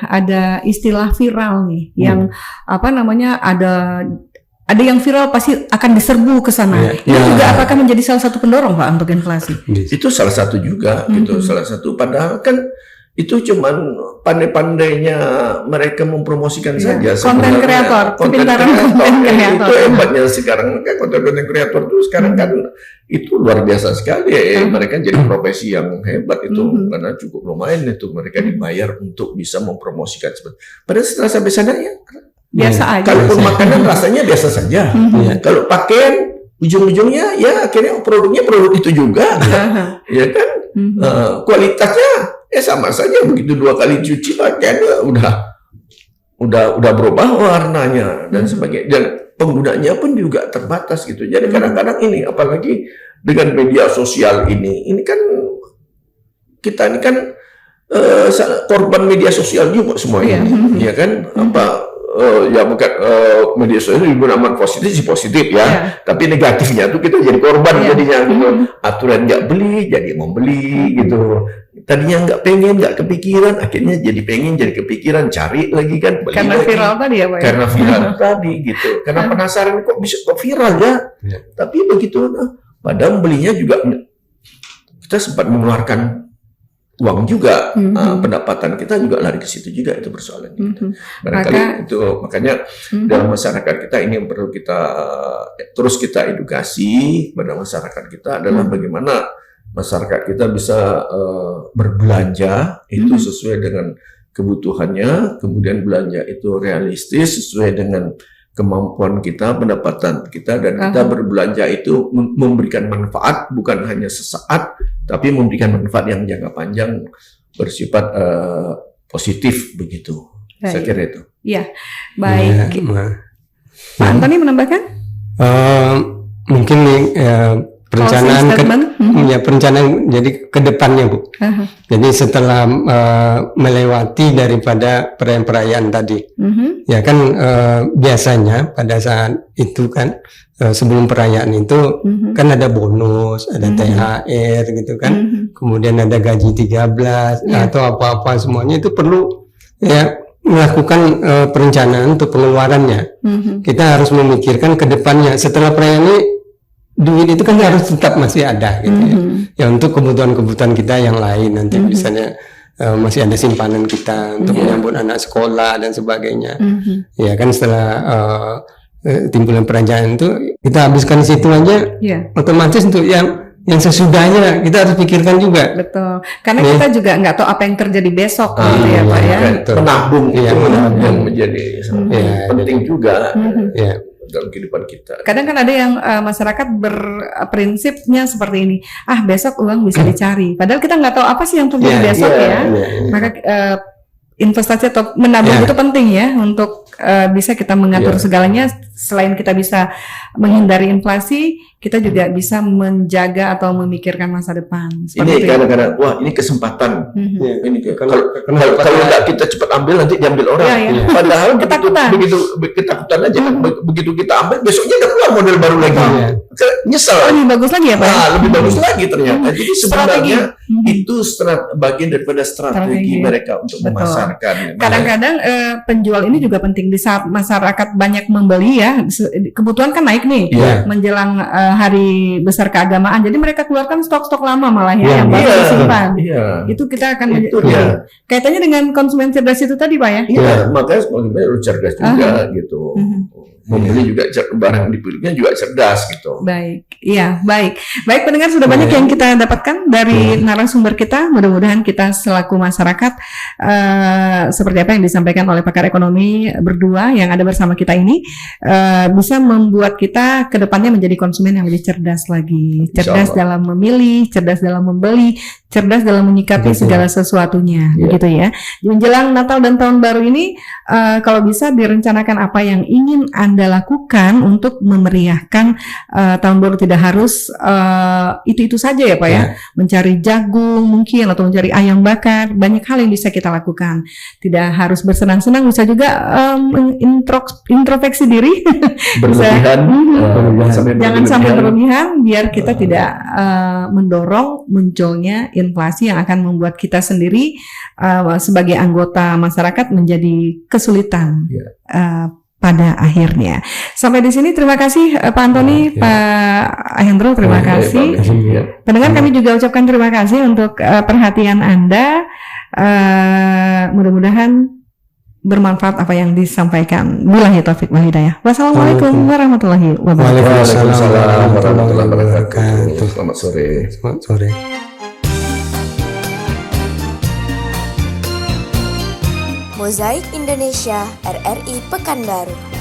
ada istilah viral nih, yang ada yang viral pasti akan diserbu ke sana. Itu juga apakah menjadi salah satu pendorong Pak untuk inflasi? Itu salah satu juga gitu, salah satu. Padahal kan itu cuman pandai-pandainya mereka mempromosikan saja. Konten kreator, kepintaran konten kreator. Itu hebatnya sekarang kan, konten kreator itu sekarang kan itu luar biasa sekali. Mereka jadi profesi yang hebat itu karena cukup lumayan itu mereka dibayar untuk bisa mempromosikan. Padahal setelah sampai sana ya biasa aja. Kalau makanan rasanya biasa saja. Kalau pakaian ujung-ujungnya ya akhirnya produknya produk itu juga. Ya kan? Kualitasnya sama saja, begitu 2 kali cuci pakaiannya udah berubah warnanya dan sebagainya, dan penggunanya pun juga terbatas gitu. Jadi kadang-kadang ini apalagi dengan media sosial ini kan kita ini kan korban media sosial juga semuanya, ya kan? Ya bukan media sosial digunakan positif ya, tapi negatifnya tuh kita jadi korban jadinya gitu. Aturan nggak beli jadi mau beli gitu. Tadinya nggak pengen, nggak kepikiran, akhirnya jadi pengen, jadi kepikiran, cari lagi kan. Karena lagi. Viral tadi ya Pak? Karena viral tadi gitu. Karena penasaran kok viral ya. Tapi begitu, padahal belinya juga kita sempat mengeluarkan uang juga, pendapatan kita juga lari ke situ juga, itu persoalan gitu. Barangkali makanya dalam masyarakat kita ini yang perlu kita terus kita edukasi pada masyarakat kita adalah bagaimana masyarakat kita bisa berbelanja itu sesuai dengan kebutuhannya, kemudian belanja itu realistis sesuai dengan kemampuan kita, pendapatan kita, dan kita berbelanja itu memberikan manfaat bukan hanya sesaat, tapi memberikan manfaat yang jangka panjang bersifat positif begitu. Baik. Saya kira itu. Iya, baik. Pak Antoni menambahkan? Mungkin perencanaan jadi ke depannya Bu. Jadi setelah melewati daripada perayaan tadi, ya kan biasanya pada saat itu kan sebelum perayaan itu kan ada bonus, ada THR gitu kan, kemudian ada gaji 13 atau apa-apa semuanya itu perlu ya melakukan perencanaan untuk pengeluarannya. Kita harus memikirkan ke depannya setelah perayaan ini. Duit itu kan harus tetap masih ada gitu ya untuk kebutuhan-kebutuhan kita yang lain nanti misalnya masih ada simpanan kita untuk menyambut anak sekolah dan sebagainya. Ya kan setelah timbulan perencanaan itu kita habiskan situ aja, otomatis untuk yang sesudahnya kita harus pikirkan juga. Betul, karena kita juga nggak tahu apa yang terjadi besok gitu ya Pak ya. Menabung itu yang menjadi penting juga. dalam kehidupan kita. Kadang kan ada yang masyarakat berprinsipnya seperti ini, besok uang bisa dicari. Padahal kita nggak tahu apa sih yang terjadi besok ya. Maka investasi atau menabung itu penting ya untuk bisa kita mengatur segalanya. Selain kita bisa menghindari inflasi, kita juga bisa menjaga atau memikirkan masa depan. Ini kadang-kadang, wah ini kesempatan. Ini kalau nggak kita cepat ambil nanti diambil orang. Padahal begitu ketakutan aja. Begitu kita ambil, besoknya udah keluar model baru lagi. Nyesel. Lebih bagus lagi ya Pak? Lebih bagus lagi ternyata. Jadi sebenarnya itu bagian daripada strategi mereka untuk memasarkan. Kadang-kadang penjual ini juga penting di saat masyarakat banyak membeli ya. Kebutuhan kan naik nih menjelang hari besar keagamaan. Jadi mereka keluarkan stok-stok lama malah yang baru disimpan. Itu kita akan kaitannya dengan konsumen cerdas itu tadi Pak ya? Iya, makanya konsumen harus cerdas juga gitu. Membeli juga barang dipilihnya juga cerdas gitu. Baik, baik pendengar, sudah banyak yang kita dapatkan dari narasumber kita. Mudah-mudahan kita selaku masyarakat seperti apa yang disampaikan oleh pakar ekonomi berdua yang ada bersama kita ini bisa membuat kita ke depannya menjadi konsumen yang lebih cerdas lagi. Cerdas dalam memilih, cerdas dalam membeli, cerdas dalam menyikapi segala sesuatunya, begitu ya. Menjelang Natal dan Tahun Baru ini, kalau bisa direncanakan apa yang ingin Anda lakukan untuk memeriahkan tahun baru. Tidak harus itu saja ya Pak ya. Mencari jagung mungkin atau mencari ayam bakar, banyak hal yang bisa kita lakukan. Tidak harus bersenang-senang, bisa juga introspeksi diri. Berlebihan, jangan sampai berlebihan, biar kita tidak mendorong munculnya inflasi yang akan membuat kita sendiri sebagai anggota masyarakat menjadi kesulitan pada akhirnya. Sampai di sini terima kasih Pak Antoni, Pak Hendro, terima kasih. Pendengar, kami juga ucapkan terima kasih untuk perhatian Anda. Mudah-mudahan bermanfaat apa yang disampaikan. Billahi taufiq wal hidayah. Wassalamualaikum warahmatullahi wabarakatuh. Waalaikumsalam warahmatullahi wabarakatuh. Selamat sore. Selamat sore. Mozaik Indonesia RRI Pekanbaru.